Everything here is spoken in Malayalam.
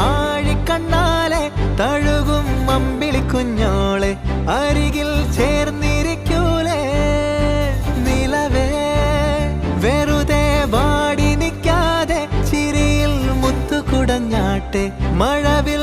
ആഴിക്കണ്ണാലെ തഴുകും അമ്പിളി കുഞ്ഞോളെ അരികിൽ ചേർന്നിരിക്കൂലേ നിലവേ വെറുതെ വാടി നിൽക്കാതെ ചിരിയിൽ മുത്തുകുടഞ്ഞാട്ടെ മഴവിൽ